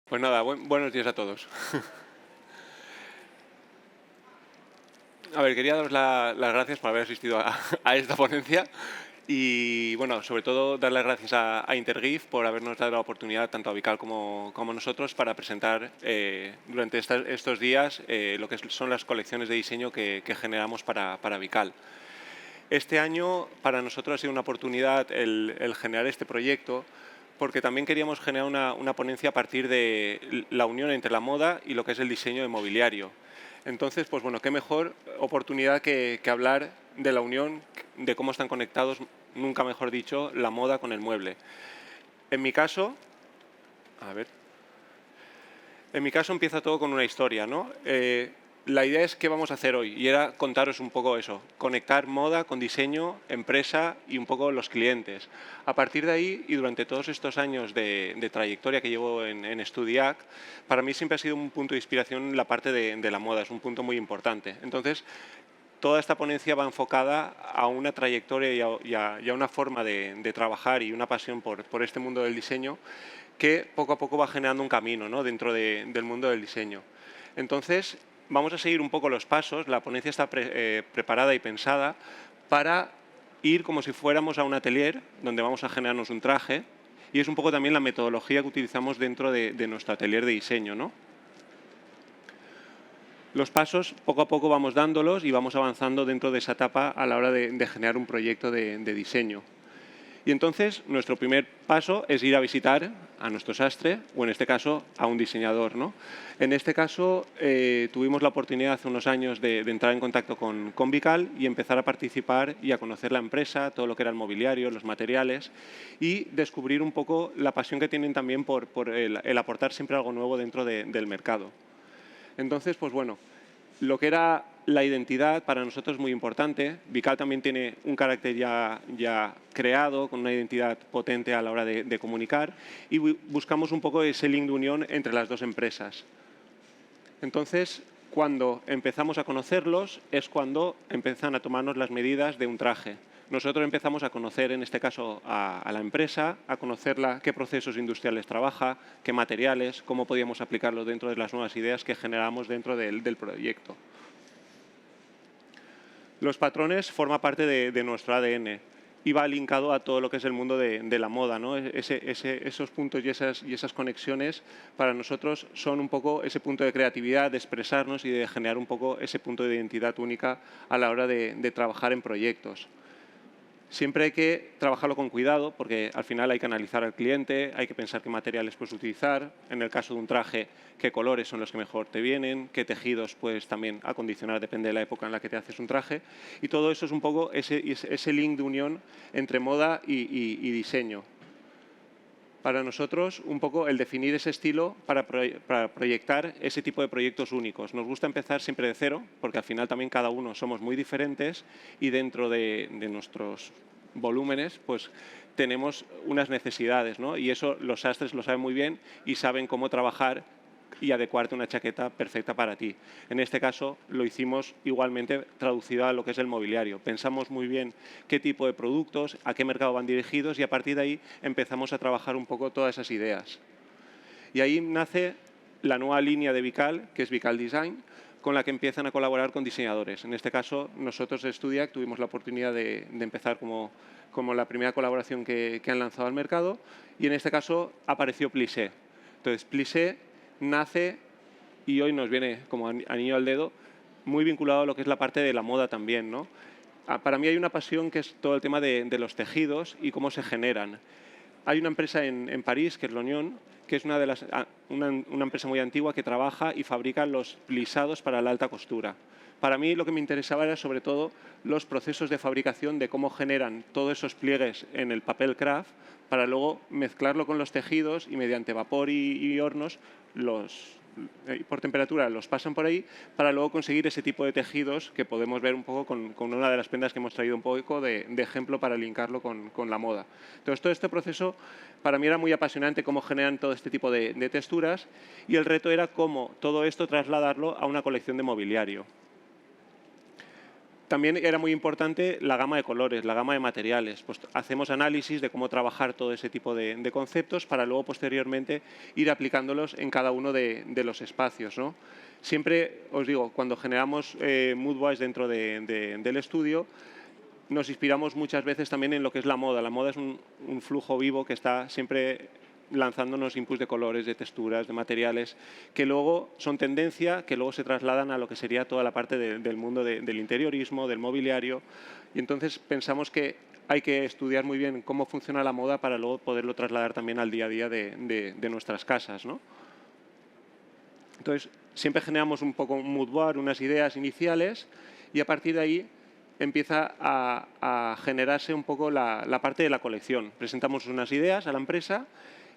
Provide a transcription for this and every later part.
Pues nada, buenos días a todos. A ver, quería daros las gracias por haber asistido a esta ponencia y, bueno, sobre todo dar las gracias a Intergif por habernos dado la oportunidad, tanto a Vical como a nosotros, para presentar durante estos días lo que son las colecciones de diseño que generamos para Vical. Este año para nosotros ha sido una oportunidad el generar este proyecto, porque también queríamos generar una ponencia a partir de la unión entre la moda y lo que es el diseño de mobiliario. Entonces, pues bueno, qué mejor oportunidad que hablar de la unión, de cómo están conectados, nunca mejor dicho, la moda con el mueble. En mi caso, a ver, en mi caso empieza todo con una historia, ¿no? La idea es qué vamos a hacer hoy y era contaros un poco eso, conectar moda con diseño, empresa y un poco los clientes. A partir de ahí y durante todos estos años de trayectoria que llevo en Studiac, para mí siempre ha sido un punto de inspiración la parte de la moda, es un punto muy importante. Entonces, toda esta ponencia va enfocada a una trayectoria y a una forma de trabajar y una pasión por este mundo del diseño que poco a poco va generando un camino, ¿no?, dentro del mundo del diseño. Entonces, vamos a seguir un poco los pasos. La ponencia está preparada y pensada para ir como si fuéramos a un atelier donde vamos a generarnos un traje, y es un poco también la metodología que utilizamos dentro de nuestro atelier de diseño, ¿no? Los pasos poco a poco vamos dándolos y vamos avanzando dentro de esa etapa a la hora de generar un proyecto de diseño. Y entonces nuestro primer paso es ir a visitar a nuestro sastre, o en este caso a un diseñador, ¿no? En este caso tuvimos la oportunidad hace unos años de entrar en contacto con Vical y empezar a participar y a conocer la empresa, todo lo que era el mobiliario, los materiales, y descubrir un poco la pasión que tienen también por el aportar siempre algo nuevo dentro del mercado. Entonces, pues bueno, lo que era la identidad para nosotros es muy importante. Vical también tiene un carácter ya creado, con una identidad potente a la hora de comunicar, y buscamos un poco ese link de unión entre las dos empresas. Entonces, cuando empezamos a conocerlos es cuando empiezan a tomarnos las medidas de un traje. Nosotros empezamos a conocer, en este caso, a la empresa, a conocerla, qué procesos industriales trabaja, qué materiales, cómo podíamos aplicarlo dentro de las nuevas ideas que generamos dentro del proyecto. Los patrones forman parte de nuestro ADN y va linkado a todo lo que es el mundo de la moda, ¿no? Esos puntos y esas conexiones para nosotros son un poco ese punto de creatividad, de expresarnos y de generar un poco ese punto de identidad única a la hora de trabajar en proyectos. Siempre hay que trabajarlo con cuidado porque al final hay que analizar al cliente, hay que pensar qué materiales puedes utilizar, en el caso de un traje, qué colores son los que mejor te vienen, qué tejidos puedes también acondicionar, depende de la época en la que te haces un traje. Y todo eso es un poco ese link de unión entre moda y diseño. Para nosotros, un poco el definir ese estilo para proyectar ese tipo de proyectos únicos. Nos gusta empezar siempre de cero, porque al final también cada uno somos muy diferentes y dentro de nuestros volúmenes, pues tenemos unas necesidades, ¿no? Y eso los sastres lo saben muy bien y saben cómo trabajar y adecuarte una chaqueta perfecta para ti. En este caso lo hicimos igualmente traducido a lo que es el mobiliario. Pensamos muy bien qué tipo de productos, a qué mercado van dirigidos y a partir de ahí empezamos a trabajar un poco todas esas ideas. Y ahí nace la nueva línea de Vical, que es Vical Design, con la que empiezan a colaborar con diseñadores. En este caso, nosotros de Studiac tuvimos la oportunidad de empezar como la primera colaboración que han lanzado al mercado, y en este caso apareció Plissé. Entonces, Plissé nace y hoy nos viene como anillo al dedo, muy vinculado a lo que es la parte de la moda también, ¿no? Para mí hay una pasión que es todo el tema de los tejidos y cómo se generan. Hay una empresa en París, que es L'Oignon, que es una empresa muy antigua que trabaja y fabrica los plisados para la alta costura. Para mí lo que me interesaba era sobre todo los procesos de fabricación, de cómo generan todos esos pliegues en el papel craft para luego mezclarlo con los tejidos y mediante vapor y hornos por temperatura los pasan por ahí para luego conseguir ese tipo de tejidos que podemos ver un poco con una de las prendas que hemos traído un poco de ejemplo para linkarlo con la moda. Entonces, todo este proceso para mí era muy apasionante, cómo generan todo este tipo de texturas, y el reto era cómo todo esto trasladarlo a una colección de mobiliario. También era muy importante la gama de colores, la gama de materiales. Pues hacemos análisis de cómo trabajar todo ese tipo de conceptos para luego posteriormente ir aplicándolos en cada uno de los espacios, ¿no? Siempre, os digo, cuando generamos Moodwise dentro del estudio, nos inspiramos muchas veces también en lo que es la moda. La moda es un flujo vivo que está siempre lanzándonos inputs de colores, de texturas, de materiales, que luego son tendencia, que luego se trasladan a lo que sería toda la parte del mundo del interiorismo, del mobiliario. Y entonces pensamos que hay que estudiar muy bien cómo funciona la moda para luego poderlo trasladar también al día a día de nuestras casas, ¿no? Entonces, siempre generamos un poco un mood board, unas ideas iniciales, y a partir de ahí empieza a generarse un poco la parte de la colección. Presentamos unas ideas a la empresa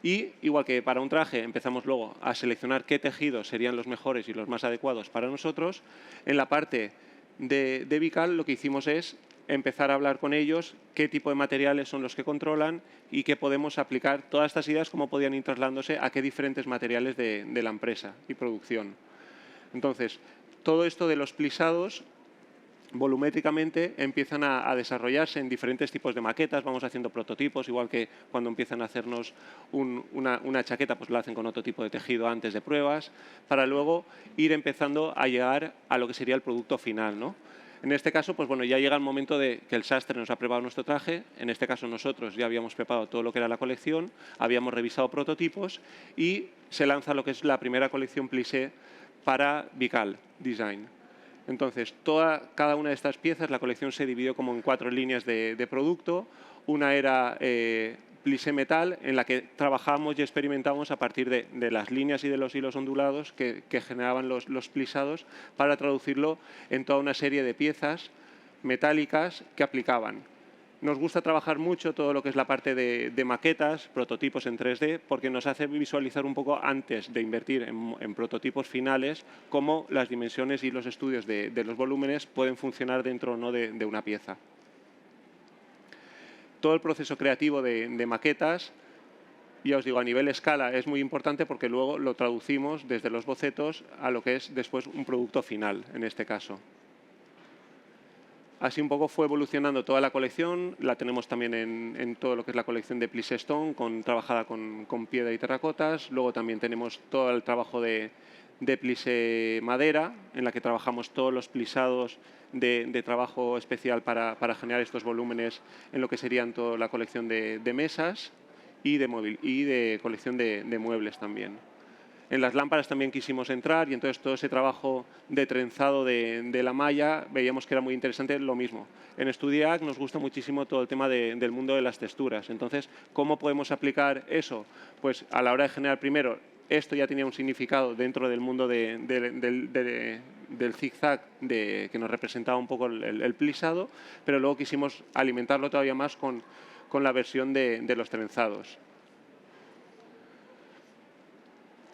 y, igual que para un traje, empezamos luego a seleccionar qué tejidos serían los mejores y los más adecuados para nosotros. En la parte de Vical lo que hicimos es empezar a hablar con ellos qué tipo de materiales son los que controlan y qué podemos aplicar, todas estas ideas, cómo podían ir trasladándose a qué diferentes materiales de la empresa y producción. Entonces, todo esto de los plisados volumétricamente empiezan a desarrollarse en diferentes tipos de maquetas, vamos haciendo prototipos, igual que cuando empiezan a hacernos una chaqueta, pues la hacen con otro tipo de tejido antes de pruebas, para luego ir empezando a llegar a lo que sería el producto final, ¿no? En este caso, pues bueno, ya llega el momento de que el sastre nos ha preparado nuestro traje. En este caso nosotros ya habíamos preparado todo lo que era la colección, habíamos revisado prototipos y se lanza lo que es la primera colección plissé para Vical Design. Entonces, cada una de estas piezas, la colección se dividió como en 4 líneas de producto. Una era plissé metal, en la que trabajamos y experimentamos a partir de las líneas y de los hilos ondulados que generaban los plisados para traducirlo en toda una serie de piezas metálicas que aplicaban. Nos gusta trabajar mucho todo lo que es la parte de maquetas, prototipos en 3D, porque nos hace visualizar un poco antes de invertir en prototipos finales cómo las dimensiones y los estudios de los volúmenes pueden funcionar dentro o no de una pieza. Todo el proceso creativo de maquetas, ya os digo, a nivel escala es muy importante porque luego lo traducimos desde los bocetos a lo que es después un producto final, en este caso. Así un poco fue evolucionando toda la colección, la tenemos también en todo lo que es la colección de Plissé Stone, trabajada con piedra y terracotas. Luego también tenemos todo el trabajo de plissé madera, en la que trabajamos todos los plisados de trabajo especial para generar estos volúmenes en lo que serían toda la colección de mesas y de colección de muebles también. En las lámparas también quisimos entrar y entonces todo ese trabajo de trenzado de la malla veíamos que era muy interesante, lo mismo. En Studiac nos gusta muchísimo todo el tema del mundo de las texturas. Entonces, ¿cómo podemos aplicar eso? Pues a la hora de generar primero, esto ya tenía un significado dentro del mundo del zigzag que nos representaba un poco el plisado, pero luego quisimos alimentarlo todavía más con la versión de los trenzados.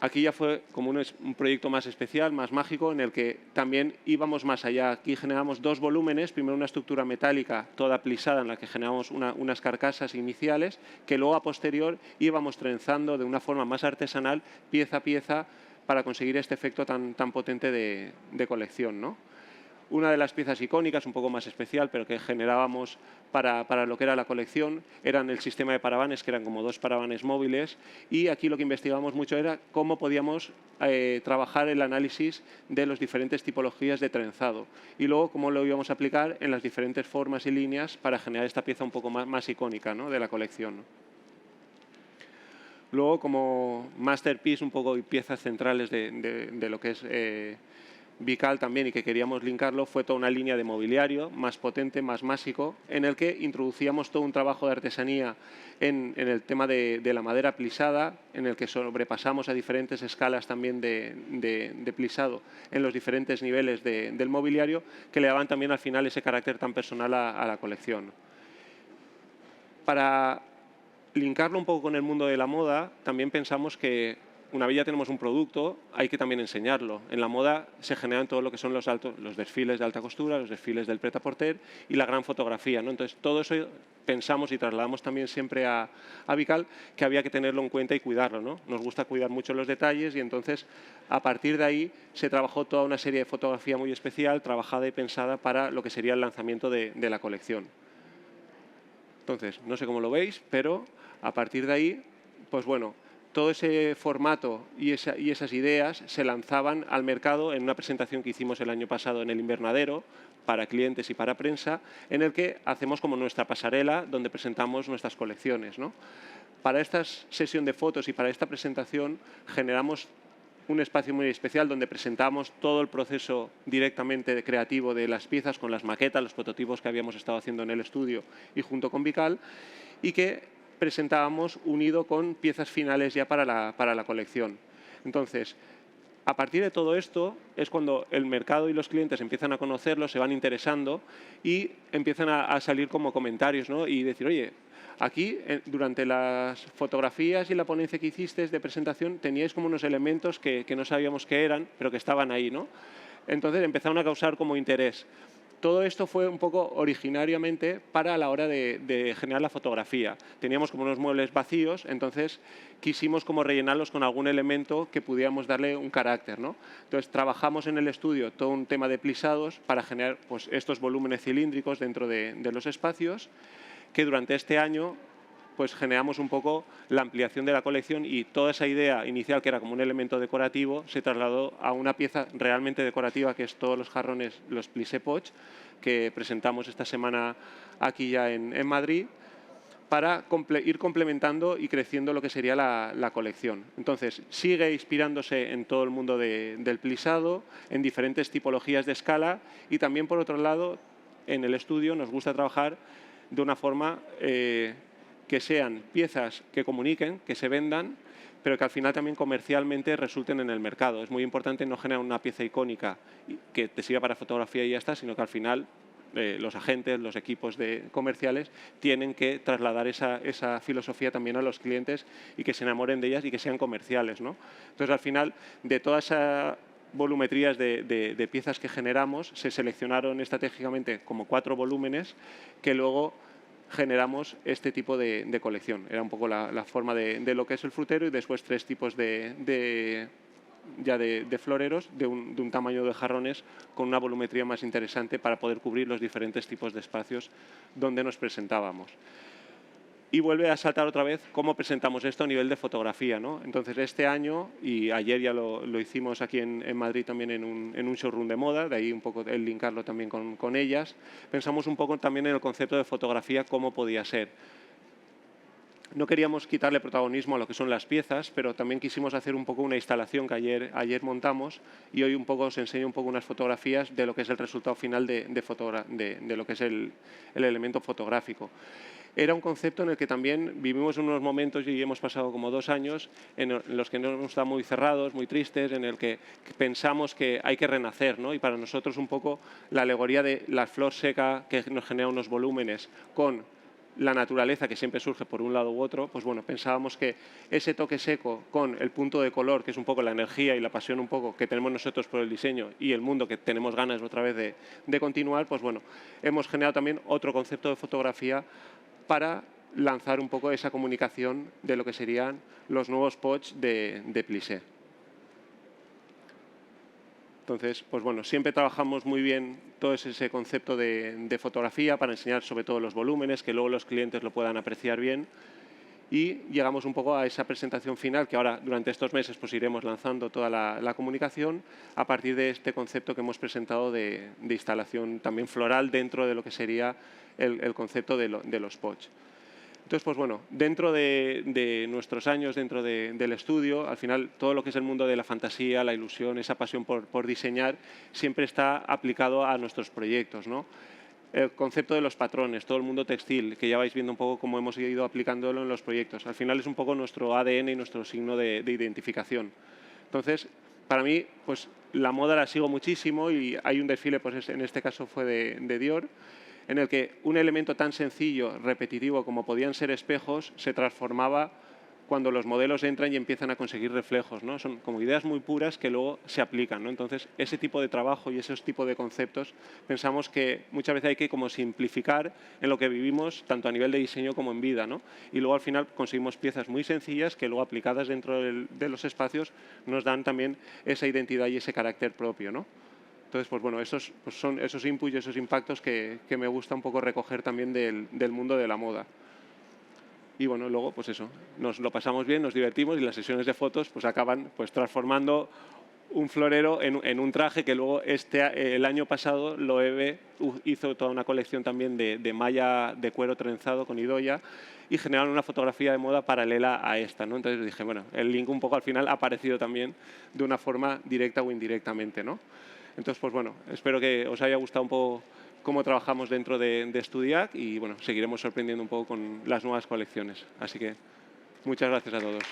Aquí ya fue como un proyecto más especial, más mágico, en el que también íbamos más allá. Aquí generamos 2 volúmenes, primero una estructura metálica toda plisada en la que generamos unas carcasas iniciales, que luego a posterior íbamos trenzando de una forma más artesanal, pieza a pieza, para conseguir este efecto tan potente de colección, ¿no? Una de las piezas icónicas, un poco más especial, pero que generábamos para lo que era la colección, eran el sistema de paravanes, que eran como 2 paravanes móviles, y aquí lo que investigamos mucho era cómo podíamos trabajar el análisis de las diferentes tipologías de trenzado, y luego cómo lo íbamos a aplicar en las diferentes formas y líneas para generar esta pieza un poco más icónica, ¿no?, de la colección. Luego, como masterpiece, un poco y piezas centrales de lo que es Vical también, y que queríamos linkarlo, fue toda una línea de mobiliario más potente, más mágico, en el que introducíamos todo un trabajo de artesanía en el tema de la madera plisada, en el que sobrepasamos a diferentes escalas también de plisado en los diferentes niveles del mobiliario, que le daban también al final ese carácter tan personal a la colección. Para linkarlo un poco con el mundo de la moda, también pensamos que una vez ya tenemos un producto, hay que también enseñarlo. En la moda se generan todo lo que son los desfiles de alta costura, los desfiles del pret-à-porter y la gran fotografía, ¿no? Entonces, todo eso pensamos y trasladamos también siempre a Vical, que había que tenerlo en cuenta y cuidarlo, ¿no? Nos gusta cuidar mucho los detalles y entonces, a partir de ahí, se trabajó toda una serie de fotografía muy especial, trabajada y pensada para lo que sería el lanzamiento de la colección. Entonces, no sé cómo lo veis, pero a partir de ahí, pues bueno, todo ese formato y esas ideas se lanzaban al mercado en una presentación que hicimos el año pasado en el Invernadero para clientes y para prensa, en el que hacemos como nuestra pasarela donde presentamos nuestras colecciones, ¿no? Para esta sesión de fotos y para esta presentación generamos un espacio muy especial donde presentamos todo el proceso directamente creativo de las piezas con las maquetas, los prototipos que habíamos estado haciendo en el estudio y junto con Vical, y que presentábamos unido con piezas finales ya para la colección. Entonces, a partir de todo esto es cuando el mercado y los clientes empiezan a conocerlo, se van interesando y empiezan a salir como comentarios, ¿no? Y decir, oye, aquí durante las fotografías y la ponencia que hicisteis de presentación teníais como unos elementos que no sabíamos qué eran, pero que estaban ahí, ¿no? Entonces empezaron a causar como interés. Todo esto fue un poco originariamente para la hora de generar la fotografía. Teníamos como unos muebles vacíos, entonces quisimos como rellenarlos con algún elemento que pudiéramos darle un carácter, ¿no? Entonces trabajamos en el estudio todo un tema de plisados para generar pues, estos volúmenes cilíndricos dentro de los espacios, que durante este año pues generamos un poco la ampliación de la colección y toda esa idea inicial, que era como un elemento decorativo, se trasladó a una pieza realmente decorativa, que es todos los jarrones, los plissé poch, que presentamos esta semana aquí ya en Madrid, para ir complementando y creciendo lo que sería la colección. Entonces, sigue inspirándose en todo el mundo del plisado, en diferentes tipologías de escala y también, por otro lado, en el estudio nos gusta trabajar de una forma que sean piezas que comuniquen, que se vendan, pero que al final también comercialmente resulten en el mercado. Es muy importante no generar una pieza icónica que te sirva para fotografía y ya está, sino que al final los agentes, los equipos comerciales tienen que trasladar esa filosofía también a los clientes y que se enamoren de ellas y que sean comerciales, ¿no? Entonces, al final, de toda esa volumetrías de piezas que generamos, se seleccionaron estratégicamente como 4 volúmenes que luego generamos este tipo de colección. Era un poco la forma de lo que es el frutero y después 3 tipos de floreros de un tamaño de jarrones con una volumetría más interesante para poder cubrir los diferentes tipos de espacios donde nos presentábamos. Y vuelve a saltar otra vez cómo presentamos esto a nivel de fotografía, ¿no? Entonces, este año, y ayer ya lo hicimos aquí en Madrid también en un showroom de moda, de ahí un poco el linkarlo también con ellas, pensamos un poco también en el concepto de fotografía, cómo podía ser. No queríamos quitarle protagonismo a lo que son las piezas, pero también quisimos hacer un poco una instalación que ayer montamos y hoy un poco os enseño un poco unas fotografías de lo que es el resultado final de lo que es el elemento fotográfico. Era un concepto en el que también vivimos unos momentos y hemos pasado como 2 años en los que nos hemos estado muy cerrados, muy tristes, en el que pensamos que hay que renacer, ¿no? Y para nosotros un poco la alegoría de la flor seca que nos genera unos volúmenes con la naturaleza que siempre surge por un lado u otro, pues bueno, pensábamos que ese toque seco con el punto de color, que es un poco la energía y la pasión un poco que tenemos nosotros por el diseño y el mundo que tenemos ganas otra vez de continuar, pues bueno, hemos generado también otro concepto de fotografía para lanzar un poco esa comunicación de lo que serían los nuevos poch de plissé. Entonces, pues bueno, siempre trabajamos muy bien todo ese concepto de fotografía para enseñar sobre todo los volúmenes, que luego los clientes lo puedan apreciar bien. Y llegamos un poco a esa presentación final, que ahora durante estos meses pues iremos lanzando toda la comunicación a partir de este concepto que hemos presentado de instalación también floral dentro de lo que sería el concepto de los poch. Entonces, pues bueno, dentro de nuestros años, dentro del estudio, al final todo lo que es el mundo de la fantasía, la ilusión, esa pasión por diseñar, siempre está aplicado a nuestros proyectos, ¿no? El concepto de los patrones, todo el mundo textil, que ya vais viendo un poco cómo hemos ido aplicándolo en los proyectos. Al final es un poco nuestro ADN y nuestro signo de identificación. Entonces, para mí, pues la moda la sigo muchísimo y hay un desfile, pues en este caso fue de Dior, en el que un elemento tan sencillo, repetitivo como podían ser espejos, se transformaba cuando los modelos entran y empiezan a conseguir reflejos, ¿no? Son como ideas muy puras que luego se aplican, ¿no? Entonces, ese tipo de trabajo y esos tipos de conceptos pensamos que muchas veces hay que como simplificar en lo que vivimos, tanto a nivel de diseño como en vida, ¿no? Y luego al final conseguimos piezas muy sencillas que luego aplicadas dentro de los espacios nos dan también esa identidad y ese carácter propio, ¿no? Entonces, pues bueno, esos pues son esos inputs y esos impactos que me gusta un poco recoger también del mundo de la moda. Y bueno, luego, pues eso, nos lo pasamos bien, nos divertimos y las sesiones de fotos pues acaban pues transformando un florero en un traje que luego el año pasado Loewe hizo toda una colección también de malla de cuero trenzado con idoia y generaron una fotografía de moda paralela a esta, ¿no? Entonces dije, bueno, el link un poco al final ha aparecido también de una forma directa o indirectamente, ¿no? Entonces, pues bueno, espero que os haya gustado un poco cómo trabajamos dentro de Studiac y bueno, seguiremos sorprendiendo un poco con las nuevas colecciones. Así que muchas gracias a todos.